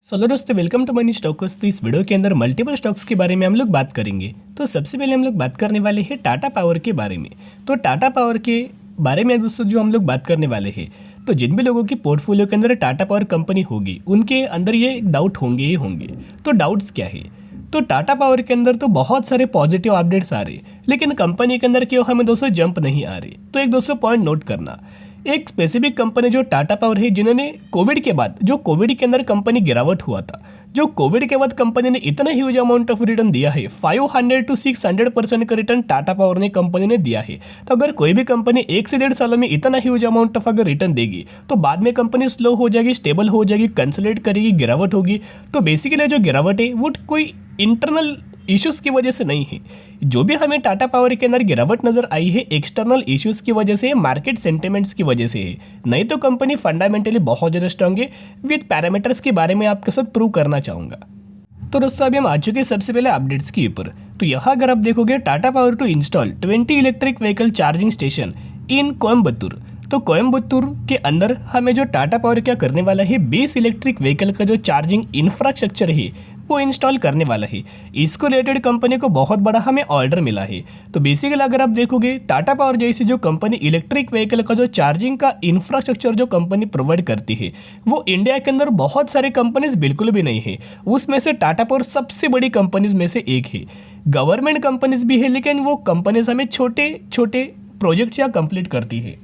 Solo दोस्तों, welcome to money stocks. तो इस वीडियो के अंदर मल्टीपल स्टॉक्स के बारे में हम लोग बात करेंगे। तो सबसे पहले हम लोग बात करने वाले हैं टाटा पावर के बारे में। तो टाटा पावर के बारे में दोस्तों जो हम लोग बात करने वाले हैं, तो जिन भी लोगों की पोर्टफोलियो के अंदर टाटा पावर कंपनी होगी उनके अंदर ये डाउट होंगे ही होंगे। तो डाउट्स क्या है? तो टाटा पावर के अंदर तो बहुत सारे पॉजिटिव अपडेट्स आ रहे, लेकिन कंपनी के अंदर क्यों हमें दोस्तों जंप नहीं आ रही। तो एक दोस्तों पॉइंट नोट करना, एक स्पेसिफिक कंपनी जो टाटा पावर है, जिन्होंने कोविड के बाद, जो कोविड के अंदर कंपनी गिरावट हुआ था, जो कोविड के बाद कंपनी ने इतना ह्यूज अमाउंट ऑफ रिटर्न दिया है, 500 to 600% का रिटर्न टाटा पावर ने कंपनी ने दिया है। तो अगर कोई भी कंपनी 1 से 1.5 सालों में इतना ह्यूज अमाउंट ऑफ अगर रिटर्न देगी तो बाद में कंपनी स्लो हो जाएगी, स्टेबल हो जाएगी, कंसोलिडेट करेगी, गिरावट होगी। तो बेसिकली जो गिरावट है वो कोई इंटरनल इश्यूज की वजह से नहीं है। जो भी हमें टाटा पावर के अंदर गिरावट नजर आई है, एक्सटर्नल इश्यूज की वजह से, मार्केट सेंटिमेंट्स की वजह से है। नहीं तो कंपनी फंडामेंटली बहुत ज़्यादा स्ट्रांग है। विद पैरामीटर्स के बारे में आपके साथ प्रूव करना चाहूँगा। तो दोस्तों अभी हम आ चुके हैं सबसे पहले अपडेट्स के ऊपर। तो यहाँ अगर आप देखोगे, Tata power to install 20 electric vehicle charging station in Coimbatore. तो कोयम्बतूर के अंदर हमें जो टाटा पावर क्या करने वाला है, 20 इलेक्ट्रिक व्हीकल का जो चार्जिंग इंफ्रास्ट्रक्चर है वो इंस्टॉल करने वाला है। इसको रिलेटेड कंपनी को बहुत बड़ा हमें ऑर्डर मिला है। तो बेसिकली अगर आप देखोगे, टाटा पावर जैसी जो कंपनी इलेक्ट्रिक व्हीकल का जो चार्जिंग का इंफ्रास्ट्रक्चर जो कंपनी प्रोवाइड करती है, वो इंडिया के अंदर बहुत सारे कंपनीज बिल्कुल भी नहीं है। उसमें से टाटा पावर सबसे बड़ी कंपनीज में से एक है। गवर्नमेंट कंपनीज भी है, लेकिन वो कंपनीज हमें छोटे छोटे प्रोजेक्ट्स या कंप्लीट करती है।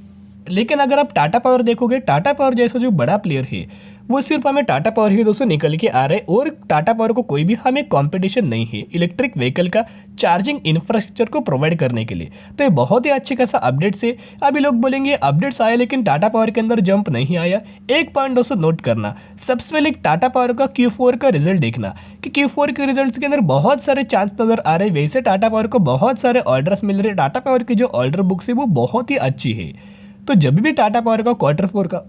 लेकिन अगर आप टाटा पावर देखोगे, टाटा पावर जैसा जो बड़ा प्लेयर है, वो सिर्फ हमें टाटा पावर ही दोस्तों निकल के आ रहे हैं, और टाटा पावर को कोई भी हमें कंपटीशन नहीं है इलेक्ट्रिक व्हीकल का चार्जिंग इंफ्रास्ट्रक्चर को प्रोवाइड करने के लिए। तो ये बहुत ही अच्छे खासा अपडेट्स है। अभी लोग बोलेंगे अपडेट्स आया लेकिन टाटा पावर के अंदर जंप नहीं आया। एक पॉइंट दोस्तों नोट करना, सबसे पहले टाटा पावर का Q4 का रिजल्ट देखना कि Q4 के रिजल्ट्स के अंदर बहुत सारे चांस नजर आ रहे। वैसे टाटा पावर को बहुत सारे ऑर्डर्स मिल रहे। टाटा पावर की जो ऑर्डर बुक्स है वो बहुत ही अच्छी है। तो जब भी टाटा पावर का Q4 का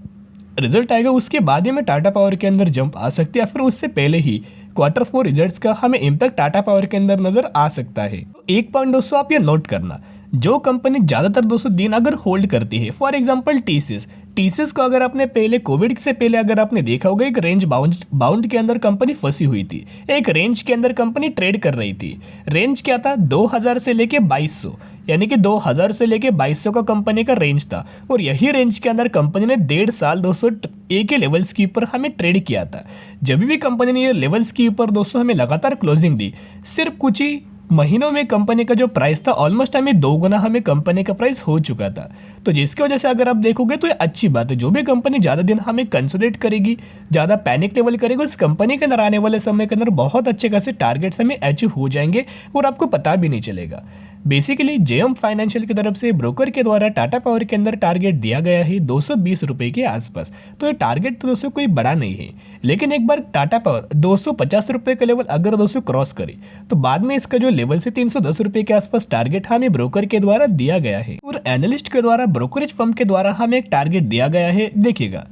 रिजल्ट आएगा, उसके बाद ही में टाटा पावर के अंदर जंप आ सकती है, या फिर उससे पहले ही Q4 रिजल्ट्स का हमें इम्पैक्ट टाटा पावर के अंदर नजर आ सकता है। तो एक पॉइंट दोस्तों आप ये नोट करना, जो कंपनी ज़्यादातर 200 दिन अगर होल्ड करती है, फॉर एग्जांपल टीसीएस को अगर आपने पहले कोविड से पहले अगर आपने देखा होगा, एक रेंज बाउंड के अंदर कंपनी फंसी हुई थी। एक रेंज के अंदर कंपनी ट्रेड कर रही थी। रेंज क्या था? 2000 से लेके 2200, यानी कि 2000 से लेके 2200 का कंपनी का रेंज था। और यही रेंज के अंदर कंपनी ने 1.5 साल दोस्तों एक ही लेवल्स के ऊपर हमें ट्रेड किया था। जब भी कंपनी ने ये लेवल्स के ऊपर दोस्तों हमें लगातार क्लोजिंग दी, सिर्फ कुछ ही महीनों में कंपनी का जो प्राइस था ऑलमोस्ट हमें 2 गुना हमें कंपनी का प्राइस हो चुका था। तो जिसकी वजह से अगर आप देखोगे तो ये अच्छी बात है। जो भी कंपनी ज़्यादा दिन हमें कंसोलिडेट करेगी, ज़्यादा पैनिक लेवल करेगी, उस कंपनी के अंदर आने वाले समय के अंदर बहुत अच्छे खासे टारगेट्स हमें अचीव हो जाएंगे और आपको पता भी नहीं चलेगा। बेसिकली जेएम फाइनेंशियल की तरफ से ब्रोकर के द्वारा टाटा पावर के अंदर टारगेट दिया गया है 220 रुपये के आसपास। तो ये टारगेट तो दोस्तों कोई बड़ा नहीं है, लेकिन एक बार टाटा पावर 250 रुपये का लेवल अगर दोस्तों क्रॉस करे तो बाद में इसका जो लेवल से 310 रुपये के आसपास टारगेट हमें ब्रोकर के द्वारा दिया गया है, और एनालिस्ट के द्वारा, ब्रोकरेज फर्म के द्वारा हमें एक टारगेट दिया गया है। देखिएगा,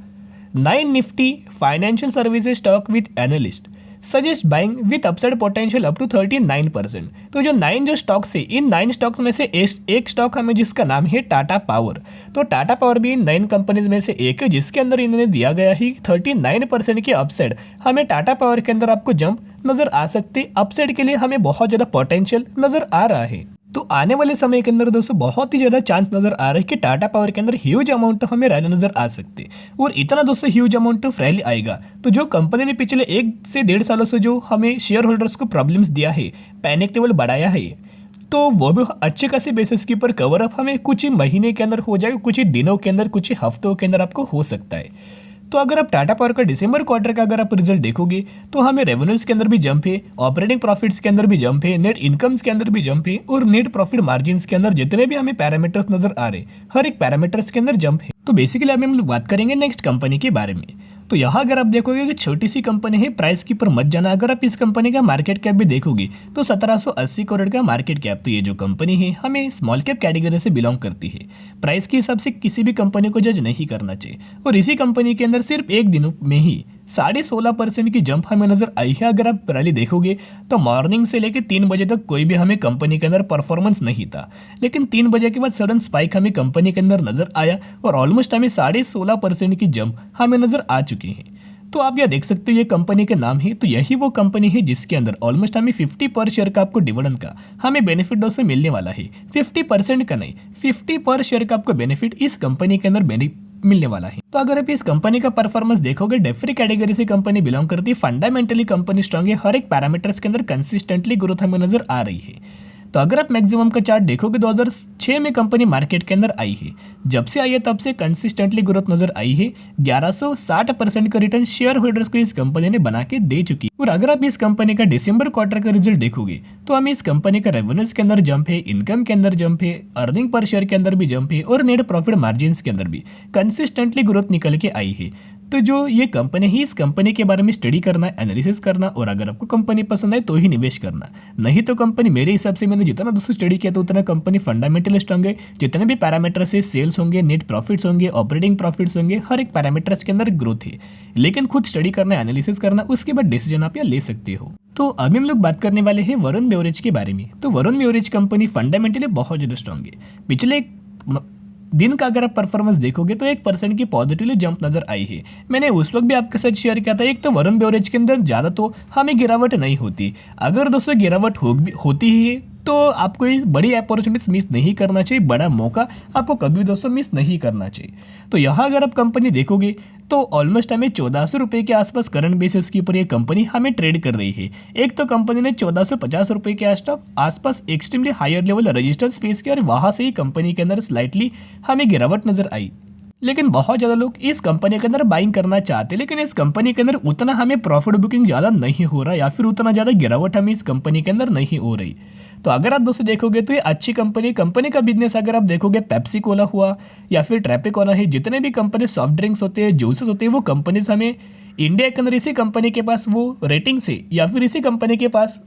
9 Nifty financial services stock with analyst suggest buying with upside potential up to 39%। तो जो 9 जो स्टॉक्स है, इन 9 स्टॉक्स में से एक स्टॉक हमें जिसका नाम है टाटा पावर। तो टाटा पावर भी इन 9 कंपनीज में से एक है जिसके अंदर इन्होंने दिया गया है 39% की अपसाइड। हमें टाटा पावर के अंदर आपको जंप नजर आ सकती, अपसाइड के लिए हमें बहुत ज़्यादा पोटेंशियल नजर आ रहा है। तो आने वाले समय के अंदर दोस्तों बहुत ही ज़्यादा चांस नजर आ रहा है कि टाटा पावर के अंदर ह्यूज अमाउंट ऑफ हमें रैली नजर आ सकते, और इतना दोस्तों ह्यूज अमाउंट ऑफ रैली आएगा तो जो कंपनी ने पिछले 1 से 1.5 सालों से जो हमें शेयर होल्डर्स को प्रॉब्लम्स दिया है, पैनिक लेवल बढ़ाया है, तो वो भी अच्छे खासे बेसिस के ऊपर कवर अप हमें कुछ ही महीने के अंदर हो जाएगा, कुछ ही दिनों के अंदर, कुछ ही हफ्तों के अंदर आपको हो सकता है। तो अगर आप टाटा पावर का दिसंबर क्वार्टर का अगर आप रिजल्ट देखोगे तो हमें रेवेन्यूज के अंदर भी जंप है, ऑपरेटिंग प्रॉफिट्स के अंदर भी जंप है, नेट इनकम्स के अंदर भी जंप है, और नेट प्रॉफिट मार्जिन्स के अंदर जितने भी हमें पैरामीटर्स नजर आ रहे, हर एक पैरामीटर्स के अंदर जंप है। तो बेसिकली अभी हम लोग बात करेंगे नेक्स्ट कंपनी के बारे में। तो यहाँ अगर आप देखोगे कि छोटी सी कंपनी है, प्राइस के ऊपर मत जाना। अगर आप इस कंपनी का मार्केट कैप भी देखोगे तो 1780 करोड़ का मार्केट कैप। तो ये जो कंपनी है हमें स्मॉल कैप कैटेगरी से बिलोंग करती है। प्राइस के हिसाब से किसी भी कंपनी को जज नहीं करना चाहिए, और इसी कंपनी के अंदर सिर्फ एक दिन में ही 16.5% की जंप हमें नजर आई है। अगर आप रैली देखोगे तो मॉर्निंग से लेकर 3 बजे तक कोई भी हमें कंपनी के अंदर परफॉर्मेंस नहीं था, लेकिन 3 बजे के बाद सडन स्पाइक हमें कंपनी के अंदर नजर आया, और ऑलमोस्ट हमें 16.5% की जंप हमें नजर आ चुकी है। तो आप यह देख सकते हो ये कंपनी के नाम है, तो यही वो कंपनी है जिसके अंदर ऑलमोस्ट हमें 50 पर शेयर का आपको डिविडेंड का हमें बेनिफिट दोस्तों मिलने वाला है। 50% का नहीं, 50 पर शेयर का आपको बेनिफिट इस कंपनी के अंदर मिलने वाला है। तो अगर आप इस कंपनी का परफॉर्मेंस देखोगे, डेफरी कैटेगरी से कंपनी बिलोंग करती है, फंडामेंटली कंपनी स्ट्रांग है, हर एक पैरामीटर्स के अंदर कंसिस्टेंटली ग्रोथ हमें नजर आ रही है। तो अगर आप मैक्सिमम का चार्ट देखोगे 2006 में कंपनी मार्केट के अंदर आई है, जब से आई है तब से कंसिस्टेंटली ग्रोथ नजर आई है। 1160% का रिटर्न शेयर होल्डर्स को इस कंपनी ने बना के दे चुकी है। और अगर आप इस कंपनी का दिसंबर क्वार्टर का रिजल्ट देखोगे तो हमें इस कंपनी का रेवेन्यूज के अंदर जंप है, इनकम के अंदर जंप है, अर्निंग पर शेयर के अंदर भी जंप है और नेट प्रॉफिट मार्जिन के अंदर भी कंसिस्टेंटली ग्रोथ निकल के आई है। तो जो ये कंपनी है, इस कंपनी के बारे में स्टडी करना, एनालिसिस करना और अगर आपको कंपनी पसंद आए तो ही निवेश करना, नहीं तो कंपनी मेरे हिसाब से मैंने जितना दोस्तों स्टडी किया तो उतना कंपनी फंडामेंटली स्ट्रांग है। जितने भी पैरामीटर्स है, सेल्स होंगे, नेट प्रॉफिट्स होंगे, ऑपरेटिंग प्रॉफिट्स होंगे, हर एक पैरामीटर्स के अंदर ग्रोथ है। लेकिन खुद स्टडी करना, एनालिसिस करना, उसके बाद डिसीजन आप ले सकते हो। तो अभी हम लोग बात करने वाले हैं वरुण बेवरेज के बारे में। तो वरुण बेवरेज कंपनी फंडामेंटली बहुत ज़्यादा स्ट्रांग है। पिछले दिन का अगर आप परफॉर्मेंस देखोगे तो 1% की पॉजिटिवली जंप नजर आई है। मैंने उस वक्त भी आपके साथ शेयर किया था, एक तो वरुण बेवरेज के अंदर ज़्यादा तो हमें गिरावट नहीं होती। अगर दोस्तों गिरावट होती है तो आपको ये बड़ी अपॉर्चुनिटीज मिस नहीं करना चाहिए, बड़ा मौका आपको कभी दोस्तों मिस नहीं करना चाहिए। तो यहाँ अगर आप कंपनी देखोगे तो ऑलमोस्ट हमें 1400 रुपये के आसपास करंट बेसिस के ऊपर ये कंपनी हमें ट्रेड कर रही है। एक तो कंपनी ने 1450 रुपये के आसपास extremely higher level resistance face किया और वहाँ से ही कंपनी के अंदर स्लाइटली हमें गिरावट नजर आई। लेकिन बहुत ज़्यादा लोग इस कंपनी के अंदर बाइंग करना चाहते हैं, लेकिन इस कंपनी के अंदर उतना हमें प्रॉफिट बुकिंग ज़्यादा नहीं हो रहा या फिर उतना ज़्यादा गिरावट हमें इस कंपनी के अंदर नहीं हो रही। तो अगर आप दोस्तों देखोगे तो ये अच्छी कंपनी का बिजनेस अगर आप देखोगे, पेप्सी कोला हुआ या फिर ट्रैपिकोला है, जितने भी कंपनी सॉफ्ट ड्रिंक्स होते हैं, जूसेस होते हैं, वो कंपनीज हमें इंडिया के अंदर इसी कंपनी के पास वो रेटिंग से या फिर इसी कंपनी के पास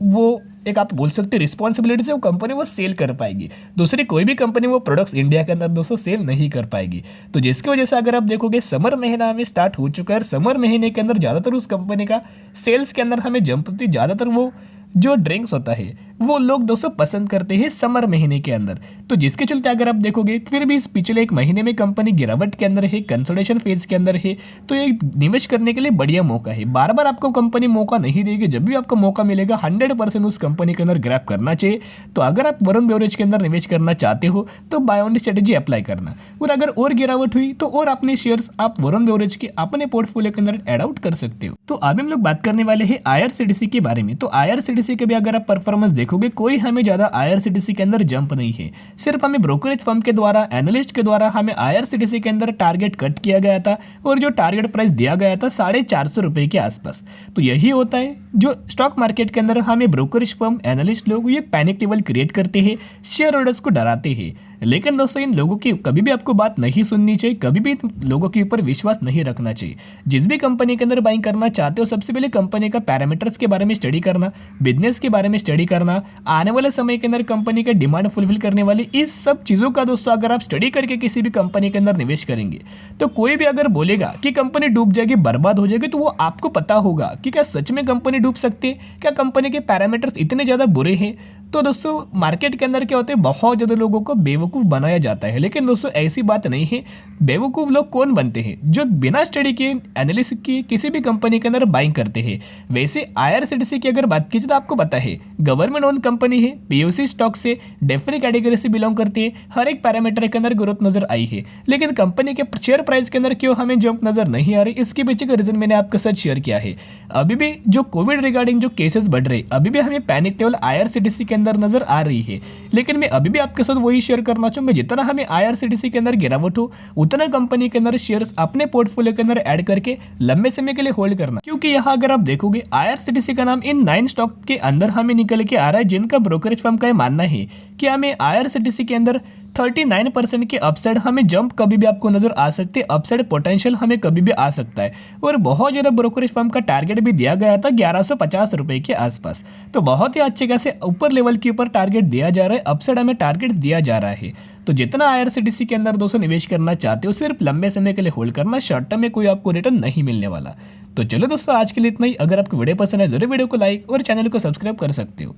वो एक आप बोल सकते हो रिस्पॉन्सिबिलिटी से वो कंपनी वो सेल कर पाएगी। दूसरी कोई भी कंपनी वो प्रोडक्ट्स इंडिया के अंदर दोस्तों सेल नहीं कर पाएगी। तो जिसकी वजह से अगर आप देखोगे समर महीना हमें स्टार्ट हो चुका है और समर महीने के अंदर ज़्यादातर उस कंपनी का सेल्स के अंदर हमें जंप होती, ज़्यादातर वो जो ड्रिंक्स होता है वो लोग दोस्तों पसंद करते हैं समर महीने के अंदर। तो जिसके चलते अगर आप देखोगे फिर भी इस पिछले एक महीने में कंपनी गिरावट के अंदर है, कंसोलिडेशन फेज के अंदर है, तो ये निवेश करने के लिए बढ़िया मौका है। बार बार आपको कंपनी मौका नहीं देगी, जब भी आपको मौका मिलेगा 100% उस कंपनी के अंदर ग्रैब करना चाहिए। तो अगर आप वरुण बेवरेज के अंदर निवेश करना चाहते हो तो बाय ऑन स्ट्रेटेजी अप्लाई करना, और अगर और गिरावट हुई तो और अपने शेयर्स आप वरुण बेवरेज के अपने पोर्टफोलियो के अंदर एड आउट कर सकते हो। तो अभी हम लोग बात करने वाले हैं IRCTC के बारे में। तो IRCTC के भी अगर आप परफॉर्मेंस देखोगे कोई हमें ज्यादा IRCTC के अंदर जंप नहीं है। सिर्फ हमें ब्रोकरेज फर्म के द्वारा, एनालिस्ट के द्वारा हमें IRCTC के अंदर टारगेट कट किया गया था और जो टारगेट प्राइस दिया गया था 450 रुपये के आसपास। तो यही होता है जो स्टॉक मार्केट के अंदर हमें ब्रोकरेज फर्म, एनालिस्ट लोग ये पैनिक लेवल क्रिएट करते हैं, शेयर होल्डर्स को डराते हैं। लेकिन दोस्तों इन लोगों की कभी भी आपको बात नहीं सुननी चाहिए, कभी भी लोगों के ऊपर विश्वास नहीं रखना चाहिए। जिस भी कंपनी के अंदर बाइंग करना चाहते हो सबसे पहले कंपनी का पैरामीटर्स के बारे में स्टडी करना, बिजनेस के बारे में स्टडी करना, आने वाले समय के अंदर कंपनी का डिमांड फुलफिल करने वाली इस सब चीज़ों का दोस्तों अगर आप स्टडी करके किसी भी कंपनी के अंदर निवेश करेंगे तो कोई भी अगर बोलेगा कि कंपनी डूब जाएगी, बर्बाद हो जाएगी, तो वो आपको पता होगा कि क्या सच में कंपनी डूब सकती है, क्या कंपनी के पैरामीटर्स इतने ज़्यादा बुरे हैं। तो दोस्तों मार्केट के अंदर क्या होते हैं, बहुत ज़्यादा लोगों को बेवकूफ़ बनाया जाता है। लेकिन दोस्तों ऐसी बात नहीं है। बेवकूफ़ लोग कौन बनते हैं, जो बिना स्टडी के, एनालिसिस किए किसी भी कंपनी के अंदर बाइंग करते हैं। वैसे IRCTC की अगर बात कीजिए तो आपको पता है गवर्नमेंट ओन कंपनी है, POC स्टॉक से, डेफरी कैटेगरी से बिलोंग करती है, हर एक पैरामीटर के अंदर ग्रोथ नजर आई है। लेकिन कंपनी के शेयर प्राइस के अंदर क्यों हमें जंप नजर नहीं आ रही, इसके पीछे का रीजन मैंने आपके साथ शेयर किया है। अभी भी जो कोविड रिगार्डिंग जो केसेस बढ़ रहे, अभी भी हमें पैनिक लेवल IRCTC के अंदर नजर आ रही है। लेकिन मैं अभी भी आपके साथ वही शेयर करना चाहूंगा, जितना हमें IRCTC के अंदर गिरावट हो उतना कंपनी के अंदर शेयर्स अपने पोर्टफोलियो के अंदर ऐड करके लंबे समय के लिए होल्ड करना। क्योंकि यहाँ अगर आप देखोगे IRCTC का नाम इन 9 स्टॉक के अंदर हमें निकल के आ रहा है, जिनका ब्रोकरेज फर्म का मानना है कि हमें IRCTC के अंदर 39% के अपसाइड हमें जंप कभी भी आपको नजर आ सकती है, अपसाइड पोटेंशियल हमें कभी भी आ सकता है। और बहुत ज़्यादा ब्रोकरेज फर्म का टारगेट भी दिया गया था 1150 रुपये के आसपास। तो बहुत ही अच्छे खासे ऊपर लेवल के ऊपर टारगेट दिया जा रहा है, अपसाइड हमें टारगेट दिया जा रहा है। तो जितना IRCTC के अंदर दोस्तों निवेश करना चाहते हो सिर्फ लंबे समय के लिए होल्ड करना, शॉर्ट टर्म में कोई आपको रिटर्न नहीं मिलने वाला। तो चलो दोस्तों आज के लिए इतना ही। अगर आपको वीडियो पसंद है जरूर वीडियो को लाइक और चैनल को सब्सक्राइब कर सकते हो।